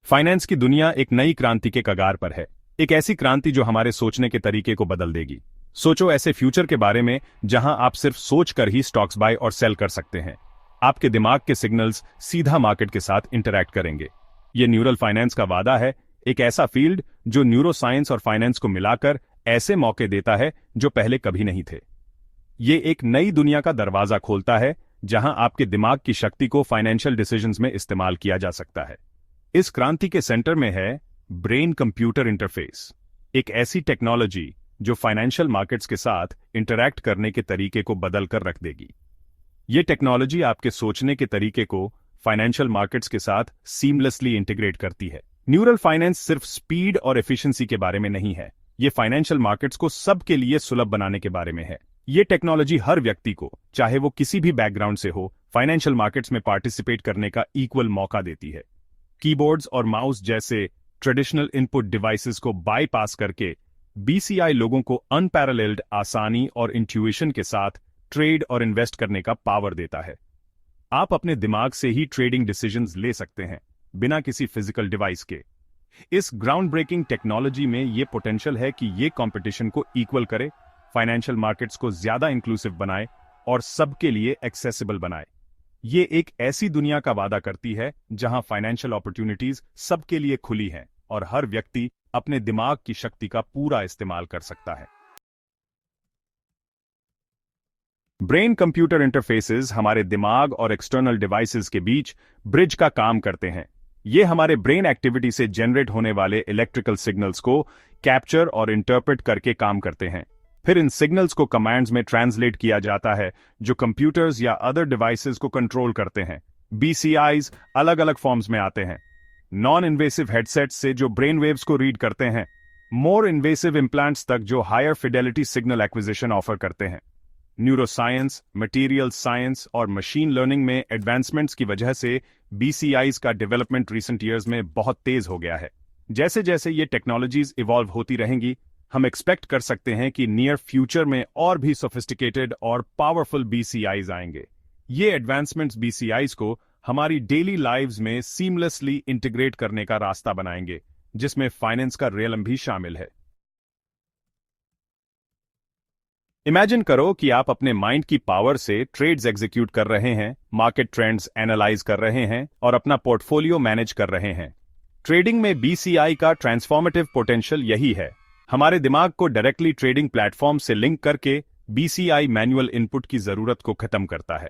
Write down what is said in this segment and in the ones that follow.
Finance की दुनिया एक नई क्रांति के कगार पर है। एक ऐसी क्रांति जो हमारे सोचने के तरीके को बदल देगी। सोचो ऐसे फ्यूचर के बारे में जहां आप सिर्फ सोचकर ही स्टॉक्स बाय और सेल कर सकते हैं। आपके दिमाग के सिग्नल्स सीधा मार्केट के साथ इंटरैक्ट करेंगे। ये न्यूरल फाइनेंस का वादा है, एक ऐसा फील्ड जो न्यूरो साइंस और फाइनेंस को मिलाकर ऐसे मौके देता है जो पहले कभी नहीं थे। ये एक नई दुनिया का दरवाजा खोलता है जहां आपके दिमाग की शक्ति को फाइनेंशियल डिसीजंस में इस्तेमाल किया जा सकता है। इस क्रांति के सेंटर में है ब्रेन कंप्यूटर इंटरफेस, एक ऐसी टेक्नोलॉजी जो फाइनेंशियल मार्केट्स के साथ इंटरैक्ट करने के तरीके को बदल कर रख देगी। ये टेक्नोलॉजी आपके सोचने के तरीके को फाइनेंशियल मार्केट्स के साथ सीमलेसली इंटीग्रेट करती है। न्यूरल फाइनेंस सिर्फ स्पीड और एफिशिएंसी के बारे में नहीं है, ये फाइनेंशियल मार्केट्स को सबके लिए सुलभ बनाने के बारे में है। ये टेक्नोलॉजी हर व्यक्ति को, चाहे वो किसी भी बैकग्राउंड से हो, फाइनेंशियल मार्केट्स में पार्टिसिपेट करने का इक्वल मौका देती है। कीबोर्ड्स और माउस जैसे ट्रेडिशनल इनपुट डिवाइसेस को बाईपास करके बीसीआई लोगों को अनपैरेलल्ड आसानी और इंट्यूशन के साथ ट्रेड और इन्वेस्ट करने का पावर देता है। आप अपने दिमाग से ही ट्रेडिंग डिसीजंस ले सकते हैं, बिना किसी फिजिकल डिवाइस के। इस ग्राउंड ब्रेकिंग टेक्नोलॉजी में यह पोटेंशियल है कि ये कंपटीशन को इक्वल करे, फाइनेंशियल मार्केट्स को ज्यादा इंक्लूसिव बनाए और सबके लिए एक्सेसिबल बनाए। ये एक ऐसी दुनिया का वादा करती है जहां फाइनेंशियल अपॉर्चुनिटीज सबके लिए खुली हैं और हर व्यक्ति अपने दिमाग की शक्ति का पूरा इस्तेमाल कर सकता है। ब्रेन कंप्यूटर इंटरफेसेस हमारे दिमाग और एक्सटर्नल डिवाइसेस के बीच ब्रिज का काम करते हैं। ये हमारे ब्रेन एक्टिविटी से जनरेट होने वाले इलेक्ट्रिकल सिग्नल्स को कैप्चर और इंटरप्रेट करके काम करते हैं। फिर इन सिग्नल्स को कमांड्स में ट्रांसलेट किया जाता है जो कंप्यूटर्स या अदर डिवाइसेस को कंट्रोल करते हैं। बीसीआईज अलग अलग फॉर्म्स में आते हैं, नॉन इन्वेसिव हेडसेट्स से जो ब्रेन वेव्स को रीड करते हैं, मोर इन्वेसिव इम्प्लांट्स तक जो higher fidelity signal acquisition offer करते हैं। न्यूरोसाइंस, मटेरियल साइंस और मशीन लर्निंग में एडवांसमेंट्स की वजह से बीसीआईज का डेवलपमेंट रिसेंट ईयर्स में बहुत तेज हो गया है। जैसे जैसे ये टेक्नोलॉजीज इवॉल्व होती रहेंगी, हम एक्सपेक्ट कर सकते हैं कि नियर फ्यूचर में और भी सोफिस्टिकेटेड और पावरफुल बीसीआईज आएंगे। ये एडवांसमेंट्स बीसीआईज को हमारी डेली लाइव्स में सीमलेसली इंटीग्रेट करने का रास्ता बनाएंगे, जिसमें फाइनेंस का रियलम भी शामिल है। इमेजिन करो कि आप अपने माइंड की पावर से ट्रेड्स एग्जीक्यूट कर रहे हैं, मार्केट ट्रेंड्स एनालाइज कर रहे हैं और अपना पोर्टफोलियो मैनेज कर रहे हैं। ट्रेडिंग में बीसीआई का ट्रांसफॉर्मेटिव पोटेंशियल यही है। हमारे दिमाग को डायरेक्टली ट्रेडिंग प्लेटफॉर्म से लिंक करके बीसीआई मैनुअल इनपुट की जरूरत को खत्म करता है,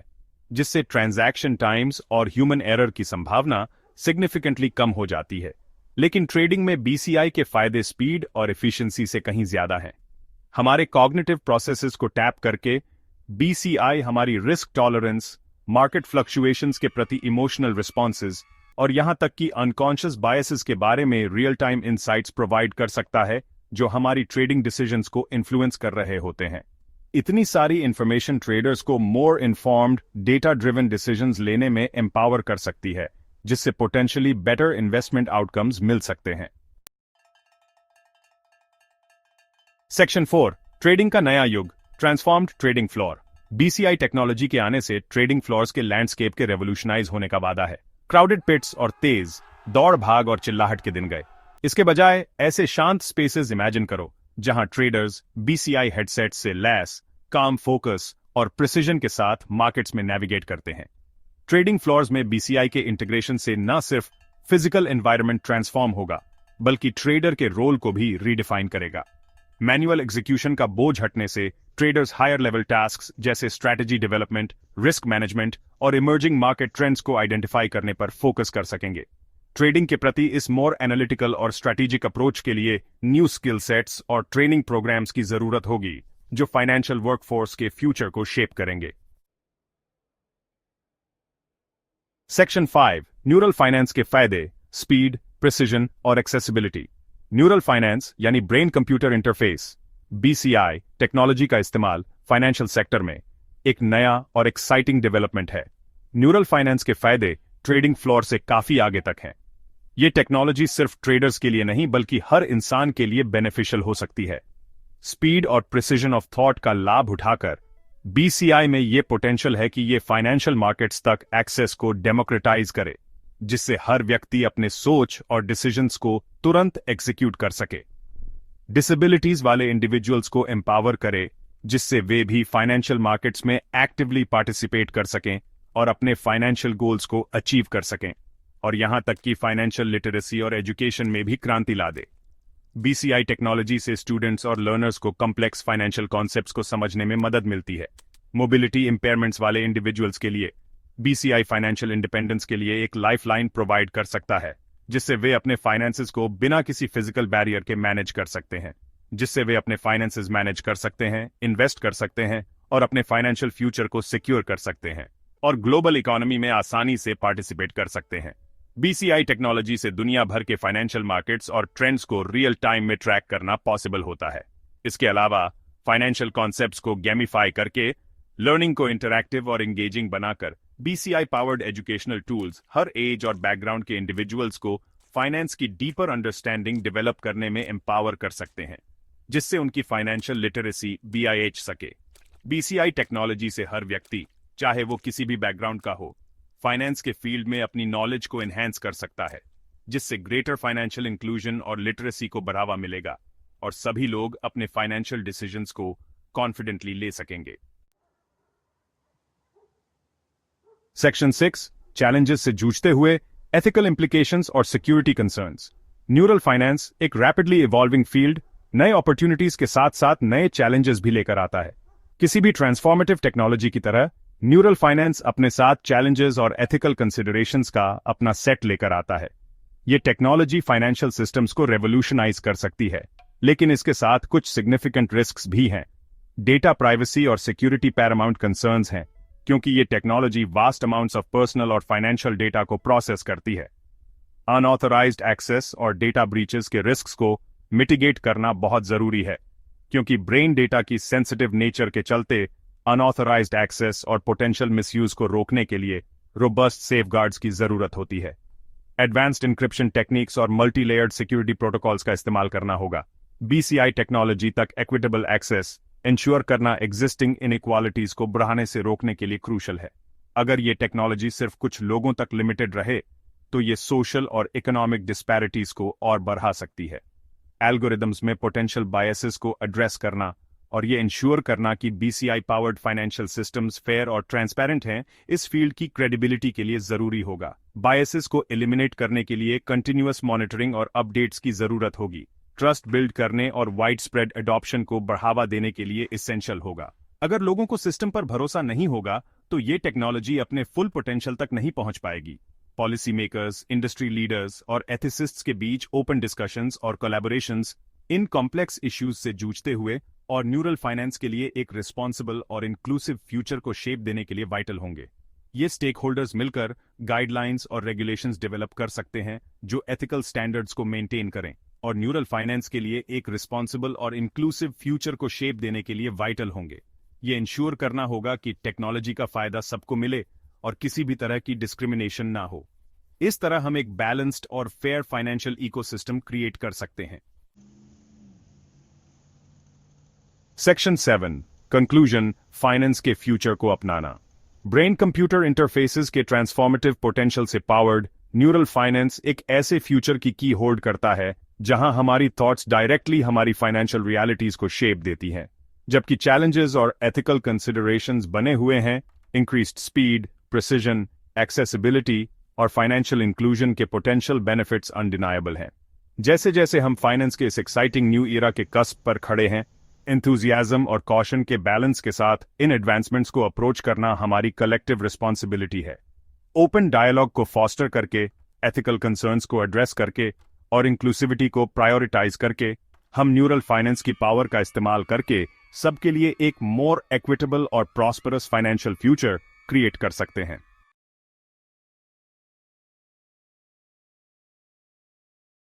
जिससे ट्रांजैक्शन टाइम्स और ह्यूमन एरर की संभावना सिग्निफिकेंटली कम हो जाती है। लेकिन ट्रेडिंग में बीसीआई के फायदे स्पीड और एफिशिएंसी से कहीं ज्यादा हैं। हमारे कॉग्निटिव प्रोसेसेस को टैप करके बीसीआई हमारी रिस्क टॉलरेंस, मार्केट फ्लक्चुएशंस के प्रति इमोशनल रिस्पॉन्सेज और यहां तक कि अनकॉन्शियस बायसेस के बारे में रियल टाइम इंसाइट्स प्रोवाइड कर सकता है, जो हमारी ट्रेडिंग डिसीजंस को इन्फ्लुएंस कर रहे होते हैं। इतनी सारी इंफॉर्मेशन ट्रेडर्स को more informed, data driven decisions लेने में एम्पावर कर सकती है, जिससे पोटेंशियली बेटर इन्वेस्टमेंट आउटकम्स मिल सकते हैं। सेक्शन 4, ट्रेडिंग का नया युग, transformed trading floor. BCI technology के आने से ट्रेडिंग फ्लोर्स के लैंडस्केप के रेवोल्यूशनाइज होने का वादा है। क्राउडेड पिट्स और तेज दौड़ भाग और चिल्लाहट के दिन गए। इसके बजाय ऐसे शांत स्पेसेस इमेजिन करो जहां ट्रेडर्स बीसीआई हेडसेट से लैस, काम फोकस और प्रिसिजन के साथ मार्केट्स में नेविगेट करते हैं। ट्रेडिंग फ्लोर्स में बीसीआई के इंटीग्रेशन से न सिर्फ फिजिकल एनवायरनमेंट ट्रांसफॉर्म होगा, बल्कि ट्रेडर के रोल को भी रीडिफाइन करेगा। मैनुअल एग्जीक्यूशन का बोझ हटने से ट्रेडर्स हायर लेवल टास्क्स जैसे स्ट्रैटेजी डेवलपमेंट, रिस्क मैनेजमेंट और इमर्जिंग मार्केट ट्रेंड्स को आइडेंटिफाई करने पर फोकस कर सकेंगे। ट्रेडिंग के प्रति इस मोर एनालिटिकल और स्ट्रैटेजिक अप्रोच के लिए न्यू स्किल सेट्स और ट्रेनिंग प्रोग्राम्स की जरूरत होगी, जो फाइनेंशियल वर्कफोर्स के फ्यूचर को शेप करेंगे। सेक्शन 5, न्यूरल फाइनेंस के फायदे, स्पीड, प्रिसिजन और एक्सेसिबिलिटी। न्यूरल फाइनेंस यानी brain computer interface, BCI technology का इस्तेमाल फाइनेंशियल सेक्टर में एक नया और एक्साइटिंग डेवलपमेंट है। न्यूरल फाइनेंस के फायदे ट्रेडिंग फ्लोर से काफी आगे तक हैं। ये टेक्नोलॉजी सिर्फ ट्रेडर्स के लिए नहीं बल्कि हर इंसान के लिए बेनिफिशियल हो सकती है। स्पीड और प्रिसिजन ऑफ थॉट का लाभ उठाकर बीसीआई में यह पोटेंशियल है कि यह फाइनेंशियल मार्केट्स तक एक्सेस को डेमोक्रेटाइज करे। जिससे हर व्यक्ति अपने सोच और डिसीजंस को तुरंत एग्जीक्यूट कर सके। डिसेबिलिटीज वाले इंडिविजुअल्स को एम्पावर करे, जिससे वे भी फाइनेंशियल मार्केट्स में एक्टिवली पार्टिसिपेट कर सकें और अपने फाइनेंशियल गोल्स को अचीव कर सकें, और यहां तक कि फाइनेंशियल लिटरेसी और एजुकेशन में भी क्रांति ला दे। बीसीआई टेक्नोलॉजी से स्टूडेंट्स और लर्नर्स को कॉम्प्लेक्स फाइनेंशियल कॉन्सेप्ट्स को समझने में मदद मिलती है। मोबिलिटी इंपेयरमेंट्स वाले इंडिविजुअल्स के लिए बीसीआई फाइनेंशियल इंडिपेंडेंस के लिए एक लाइफलाइन प्रोवाइड कर सकता है, जिससे वे अपने फाइनेंसेस को बिना किसी फिजिकल बैरियर के मैनेज कर सकते हैं, इन्वेस्ट कर सकते हैं और अपने फाइनेंशियल फ्यूचर को सिक्योर कर सकते हैं और ग्लोबल इकोनॉमी में आसानी से पार्टिसिपेट कर सकते हैं। बीसीआई टेक्नोलॉजी से दुनिया भर के फाइनेंशियल मार्केट्स और ट्रेंड्स को रियल टाइम में ट्रैक करना पॉसिबल होता है। इसके अलावा फाइनेंशियल कॉन्सेप्ट्स को गेमिफाई करके लर्निंग को इंटरैक्टिव और एंगेजिंग बनाकर बीसीआई पावर्ड एजुकेशनल टूल्स हर एज और बैकग्राउंड के इंडिविजुअल्स को फाइनेंस की डीपर अंडरस्टैंडिंग डेवलप करने में एम्पावर कर सकते हैं, जिससे उनकी फाइनेंशियल लिटरेसी बीआईएच सके। बीसीआई टेक्नोलॉजी से हर व्यक्ति, चाहे वो किसी भी बैकग्राउंड का हो, फाइनेंस के फील्ड में अपनी नॉलेज को एनहेंस कर सकता है, जिससे ग्रेटर फाइनेंशियल इंक्लूजन और लिटरेसी को बढ़ावा मिलेगा और सभी लोग अपने फाइनेंशियल डिसीजंस को कॉन्फिडेंटली ले सकेंगे। सेक्शन 6 चैलेंजेस से जूझते हुए एथिकल इंप्लीकेशंस और सिक्योरिटी कंसर्न्स। न्यूरल फाइनेंस एक रैपिडली इवॉल्विंग फील्ड नए अपॉर्चुनिटीज के साथ साथ नए चैलेंजेस भी लेकर आता है। किसी भी ट्रांसफॉर्मेटिव टेक्नोलॉजी की तरह न्यूरल फाइनेंस अपने साथ चैलेंजेस और एथिकल कंसिडरेशंस का अपना सेट लेकर आता है। ये टेक्नोलॉजी फाइनेंशियल सिस्टम्स को रेवोल्यूशनाइज कर सकती है, लेकिन इसके साथ कुछ सिग्निफिकेंट रिस्क्स भी हैं। डेटा प्राइवेसी और सिक्योरिटी पैरामाउंट कंसर्न्स हैं, क्योंकि ये technology vast amounts of personal और फाइनेंशियल डेटा को प्रोसेस करती है। अनऑथराइज्ड एक्सेस और डेटा ब्रीचेस के रिस्क्स को मिटिगेट करना बहुत जरूरी है, क्योंकि ब्रेन डेटा की सेंसिटिव नेचर के चलते अनऑथराइज्ड एक्सेस और पोटेंशियल मिसयूज को रोकने के लिए रोबस्ट सेफगार्ड्स की जरूरत होती है। एडवांस्ड इंक्रिप्शन टेक्निक्स और मल्टी लेयर्ड सिक्योरिटी प्रोटोकॉल्स का इस्तेमाल करना होगा। बीसीआई टेक्नोलॉजी तक इक्विटेबल एक्सेस इंश्योर करना एग्जिस्टिंग इनइक्वालिटीज को बढ़ाने से रोकने के लिए क्रूशल है। अगर ये टेक्नोलॉजी सिर्फ कुछ लोगों तक लिमिटेड रहे, तो ये सोशल और इकोनॉमिक डिस्पैरिटीज को और बढ़ा सकती है। एल्गोरिदम्स में पोटेंशियल बायसेस को एड्रेस करना और ये इंश्योर करना कि BCI powered financial systems fair और ट्रांसपेरेंट हैं, इस फील्ड की क्रेडिबिलिटी के लिए जरूरी होगा। बायसेस को एलिमिनेट करने के लिए कंटिन्यूअस मॉनिटरिंग और अपडेट्स की जरूरत होगी। ट्रस्ट बिल्ड करने और वाइड स्प्रेड एडॉप्शन को बढ़ावा देने के लिए एसेंशियल होगा। अगर लोगों को सिस्टम पर भरोसा नहीं होगा, तो ये टेक्नोलॉजी अपने फुल पोटेंशियल तक नहीं पहुंच पाएगी। पॉलिसी मेकर्स, इंडस्ट्री लीडर्स और एथिसिस्ट्स के बीच ओपन डिस्कशंस और कोलैबोरेशंस इन कॉम्प्लेक्स इश्यूज से जूझते हुए और न्यूरल फाइनेंस के लिए एक रिस्पॉन्सिबल और इंक्लूसिव फ्यूचर को शेप देने के लिए वाइटल होंगे। ये स्टेक होल्डर्स मिलकर गाइडलाइंस और रेगुलेशंस डेवलप कर सकते हैं जो एथिकल स्टैंडर्ड्स को मेंटेन करें और न्यूरल फाइनेंस के लिए एक रिस्पॉन्सिबल और इंक्लूसिव फ्यूचर को शेप देने के लिए वाइटल होंगे। ये इंश्योर करना होगा कि टेक्नोलॉजी का फायदा सबको मिले और किसी भी तरह की डिस्क्रिमिनेशन ना हो। इस तरह हम एक बैलेंस्ड और फेयर फाइनेंशियल इकोसिस्टम क्रिएट कर सकते हैं। सेक्शन 7 कंक्लूजन, फाइनेंस के फ्यूचर को अपनाना। ब्रेन कंप्यूटर इंटरफेसेस के ट्रांसफॉर्मेटिव पोटेंशियल से पावर्ड न्यूरल फाइनेंस एक ऐसे फ्यूचर की होल्ड करता है जहां हमारी थॉट्स डायरेक्टली हमारी फाइनेंशियल रियलिटीज को शेप देती हैं, जबकि चैलेंजेस और एथिकल कंसिडरेशंस बने हुए हैं। इंक्रीज्ड स्पीड, प्रिसिजन, एक्सेसिबिलिटी और फाइनेंशियल इंक्लूजन के पोटेंशियल बेनिफिट्स अनडिनायबल हैं। जैसे जैसे हम फाइनेंस के इस एक्साइटिंग न्यू ईरा के कस्प पर खड़े हैं, एंथुजियाज्म और कॉशन के बैलेंस के साथ इन एडवांसमेंट्स को अप्रोच करना हमारी कलेक्टिव रिस्पॉन्सिबिलिटी है। ओपन डायलॉग को फॉस्टर करके, एथिकल कंसर्न्स को एड्रेस करके और इंक्लूसिविटी को प्रायोरिटाइज करके हम न्यूरल फाइनेंस की पावर का इस्तेमाल करके सबके लिए एक मोर इक्विटेबल और प्रॉस्परस फाइनेंशियल फ्यूचर क्रिएट कर सकते हैं।